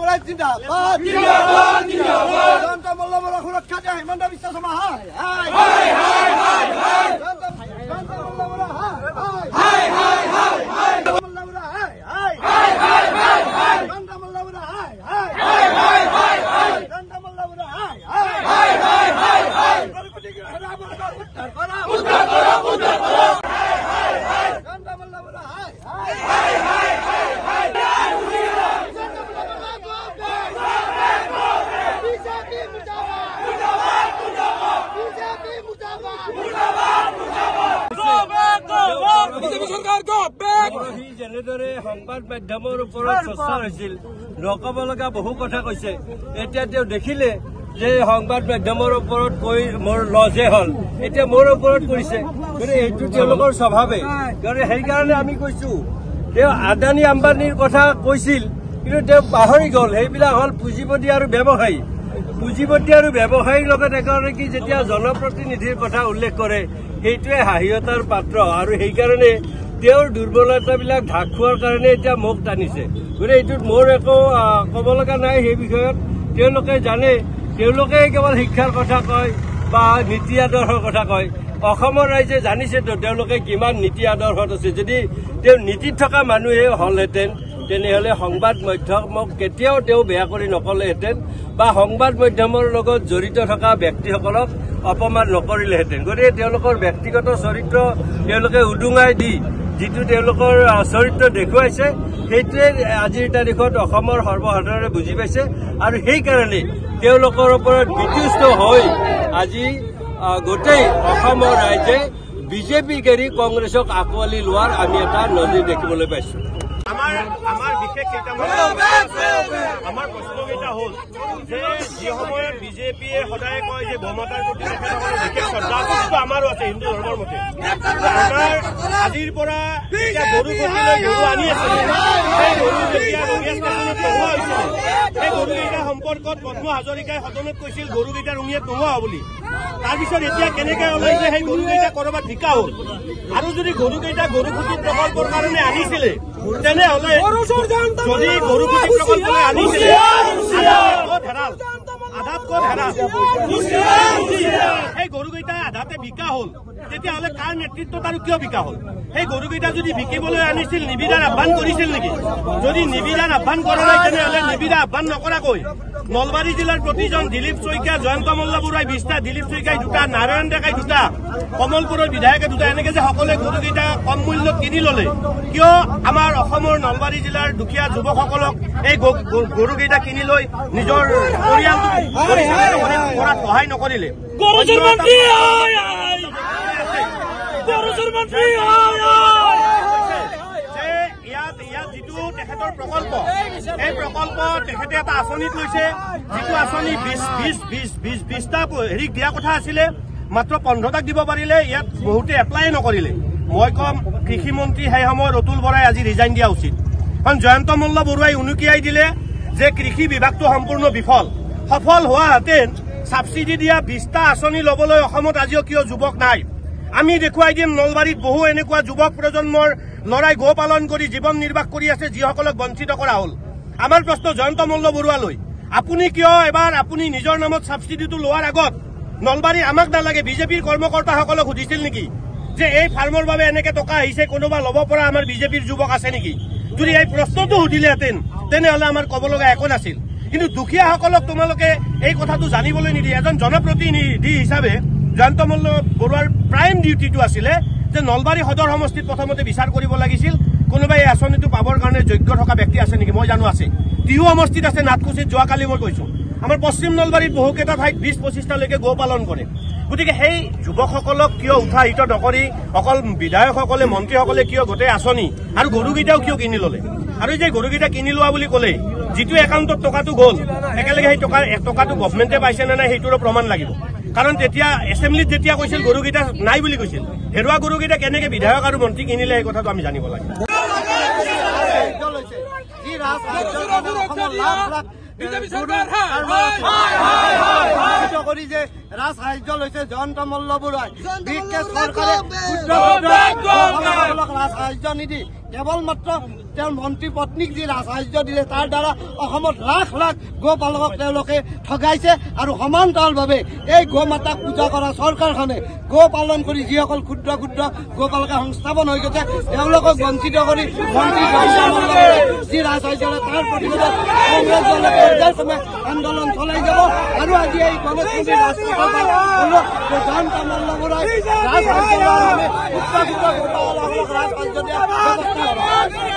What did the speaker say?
কংগ্ৰেছ জিন্দাবাদ জিন্দাবাদ জিন্দাবাদ জয়ন্ত মল্ল বৰুৱা সুৰক্ষা দিয়া হিমন্ত বিশ্ব শৰ্মা হাই হাই হাই হাই হাই হাই জয়ন্ত মল্ল বৰুৱা হাই হাই হাই হাই মল্ল বৰুৱা হাই হাই হাই হাই হাই হাই জয়ন্ত মল্ল বৰুৱা হাই হাই হাই হাই হাই হাই জয়ন্ত মল্ল বৰুৱা হাই হাই হাই হাই হাই হাই গণপতি হেৰাবৰক উদ্ধাৰ কৰা উদ্ধাৰ কৰা উদ্ধাৰ কৰা হাই হাই হাই জয়ন্ত মল্ল বৰুৱা হাই হাই হাই হাই হাই হাই যেনেদৰে সংবাদ মাধ্যমৰ ওপৰত চৰ্চা হৈছিল ৰকাব লগা বহু কথা কৈছে এতিয়া তেওঁ দেখিলে যে সংবাদ মাধ্যমৰ ওপৰত কৈ মোৰ লজে হ'ল এতিয়া মোৰ ওপৰত কৰিছে গতিকে এইটো তেওঁলোকৰ স্বভাৱে গতিকে সেইকাৰণে আমি কৈছো তেওঁ আদানী আম্বানীৰ কথা কৈছিল কিন্তু তেওঁ পাহৰি গ'ল সেইবিলাক হ'ল পুঁজিপতি আৰু ব্যৱসায়ী পুঁজিপতি আৰু ব্যৱসায়ীৰ লগত এগৰাকী যেতিয়া জনপ্ৰতিনিধিৰ কথা উল্লেখ কৰে সেইটোৱে হাঁহিয়তাৰ পাত্ৰ আৰু সেইকাৰণে তেওঁৰ দুৰ্বলতাবিলাক ঢাক খোৱাৰ কাৰণে এতিয়া মুখ টানিছে গতিকে এইটোত মোৰ একো ক'ব লগা নাই সেই বিষয়ত তেওঁলোকে জানে তেওঁলোকে কেৱল শিক্ষাৰ কথা কয় বা নীতি আদৰ্শৰ কথা কয় অসমৰ ৰাইজে জানিছেতো তেওঁলোকে কিমান নীতি আদৰ্শত আছে যদি তেওঁ নীতিত থকা মানুহে হ'লহেঁতেন তেনেহ'লে সংবাদ মাধ্যমক কেতিয়াও তেওঁ বেয়া কৰি নকলেহেঁতেন বা সংবাদ মাধ্যমৰ লগত জড়িত থকা ব্যক্তিসকলক অপমান নকৰিলেহেঁতেন গতিকে তেওঁলোকৰ ব্যক্তিগত চৰিত্ৰ তেওঁলোকে উদুঙাই দি যিটো তেওঁলোকৰ চৰিত্ৰ দেখুৱাইছে সেইটোৱে আজিৰ তাৰিখত অসমৰ সৰ্বসাধাৰণে বুজি পাইছে আৰু সেইকাৰণে তেওঁলোকৰ ওপৰত বিতুষ্ট হৈ আজি গোটেই অসমৰ ৰাইজে বিজেপিক এৰি কংগ্ৰেছক আঁকোৱালি লোৱাৰ আমি এটা নজিৰ দেখিবলৈ পাইছো আমাৰ বিশেষ আমাৰ প্ৰশ্নকেইটা হ'ল যে যি সময়ত বিজেপিয়ে সদায় কয় যে গোমাতাৰ প্ৰতি তেখেতসকলৰ বিশেষ শ্ৰদ্ধা আছে আমাৰো আছে হিন্দু ধৰ্মৰ মতে আমাৰ আজিৰ পৰা এতিয়া গৰু গতিলৈ গৰু আনি আছে সেই গৰু যেতিয়া ৰঙিয়া ষ্টেচনত নোহোৱা হৈছিল সেই গৰুকেইটা সম্পৰ্কত পদ্ম হাজৰিকাই সদনত কৈছিল গৰুকেইটা ৰঙিয়াত নোহোৱা বুলি তাৰপিছত এতিয়া কেনেকৈ ওলাইছে সেই গৰুকেইটা কৰবাত বিকা হ'ল আৰু যদি গৰুকেইটা গৰু খুঁটি প্ৰকল্পৰ কাৰণে আনিছিলে তেনেহ'লে যদি গৰু খুঁটি প্ৰকল্পলৈ আনিছিলে আধাত ক'ত হেৰাল সেই গৰুকেইটা আধাতে বিকা হ'ল তেতিয়াহ'লে কাৰ নেতৃত্বত আৰু কিয় বিকা হ'ল সেই গৰুকেইটা যদি বিকিবলৈ আনিছিল নিবিদাৰ আহ্বান কৰিছিল নেকি যদি নিবিদাৰ আহ্বান কৰা নাই তেনেহ'লে নিবিদা আহ্বান নকৰাকৈ নলবাৰী জিলাৰ প্ৰতিজন দিলীপ শইকীয়া জয়ন্ত মল্ল বৰুৱাই 20টা দিলীপ শইকীয়াই 2টা নাৰায়ণ ডেকাই 2টা কমলপুৰৰ বিধায়কে 2টা এনেকে যে সকলোৱে গৰুকেইটা কম মূল্যত কিনি ল'লে কিয় আমাৰ অসমৰ নলবাৰী জিলাৰ দুখীয়া যুৱকসকলক এই গৰুকেইটা কিনি লৈ নিজৰ পৰিয়ালটো কৰাত সহায় নকৰিলে ইয়াত যিটো তেখেতৰ প্ৰকল্প এই প্ৰকল্প তেখেতে এটা আঁচনিত লৈছে যিটো আঁচনি 20টা হেৰিক দিয়া কথা আছিলে মাত্ৰ 15টাক দিব পাৰিলে ইয়াত বহুতে এপ্লাই নকৰিলে মই কম কৃষিমন্ত্ৰী সেই সময়ত অতুল বৰাই আজি ৰিজাইন দিয়া উচিত কাৰণ জয়ন্ত মল্ল বৰুৱাই উনুকিয়াই দিলে যে কৃষি বিভাগটো সম্পূৰ্ণ বিফল সফল হোৱাহেঁতেন ছাবচিডি দিয়া 20টা আঁচনি ল'বলৈ অসমত আজিও কিয় যুৱক নাই আমি দেখুৱাই দিম নলবাৰীত বহু এনেকুৱা যুৱক প্ৰজন্মৰ লৰাই গো পালন কৰি জীৱন নিৰ্বাহ কৰি আছে যিসকলক বঞ্চিত কৰা হ'ল আমাৰ প্ৰশ্ন জয়ন্ত মল্ল বৰুৱালৈ আপুনি কিয় এবাৰ আপুনি নিজৰ নামত ছাবচিডিটো লোৱাৰ আগত নলবাৰী আমাক নালাগে বিজেপিৰ কৰ্মকৰ্তাসকলক সুধিছিল নেকি যে এই ফাৰ্মৰ বাবে এনেকে টকা আহিছে কোনোবা ল'ব পৰা আমাৰ বিজেপিৰ যুৱক আছে নেকি যদি এই প্ৰশ্নটো সুধিলেহেঁতেন তেনেহ'লে আমাৰ ক'ব লগা একো নাছিল কিন্তু দুখীয়াসকলক তোমালোকে এই কথাটো জানিবলৈ নিদিয়ে এজন জনপ্ৰতিনিধি হিচাপে জয়ন্ত মল্ল বৰুৱাৰ প্ৰাইম ডিউটিটো আছিলে যে নলবাৰী সদৰ সমষ্টিত প্ৰথমতে বিচাৰ কৰিব লাগিছিল কোনোবাই এই আঁচনিটো পাবৰ কাৰণে যোগ্য থকা ব্যক্তি আছে নেকি মই জানো আছে টিহু সমষ্টিত আছে নাথকুচিত যোৱাকালি মই কৈছো আমাৰ পশ্চিম নলবাৰীত বহুকেইটা ঠাইত 20-25টালৈকে গো পালন কৰে গতিকে সেই যুৱকসকলক কিয় উৎসাহিত নকৰি অকল বিধায়কসকলে মন্ত্ৰীসকলে কিয় গোটেই আঁচনি আৰু গৰুকেইটাও কিয় কিনি ল'লে আৰু যে গৰুকেইটা কিনি লোৱা বুলি ক'লে যিটো একাউণ্টত টকাটো গ'ল একেলগে সেই টকাটো গভমেণ্টে পাইছে নে নাই সেইটোৰো প্ৰমাণ লাগিব কাৰণ তেতিয়া এছেম্বলিত যেতিয়া কৈছিল গৰুকেইটা নাই বুলি কৈছিল হেৰুৱা গৰুকেইটা কেনেকে বিধায়ক আৰু মন্ত্ৰী কিনিলে এই কথাটো আমি জানিব লাগে ৰাজ সাহায্য লৈছে জয়ন্ত মল্ল বৰুৱাই চৰকাৰে ৰাজ সাহায্য নিদি কেৱল মাত্ৰ তেওঁৰ মন্ত্ৰী পত্নীক যি ৰাজসাহায্য দিলে তাৰ দ্বাৰা অসমত লাখ লাখ গোপালকক তেওঁলোকে ঠগাইছে আৰু সমান্তৰালভাৱে এই গো মাতাক পূজা কৰা চৰকাৰখনে গো পালন কৰি যিসকল ক্ষুদ্ৰ ক্ষুদ্ৰ গোপালকে সংস্থাপন হৈ গৈছে তেওঁলোকক বঞ্চিত কৰি মন্ত্ৰী যি ৰাজসাহায্য তাৰ প্ৰতিবাদত কংগ্ৰেছ দলে পৰ্যায়ক্ৰমে আন্দোলন চলাই যাব আৰু আজি এই গণেশ মন্দিৰ জয়ন্ত মল্লবৰাই ৰাজসাহায্য ক্ষুদ্ৰ ক্ষুদ্ৰ গোপালকক ৰাজসাহায্য দিয়া ব্যৱস্থা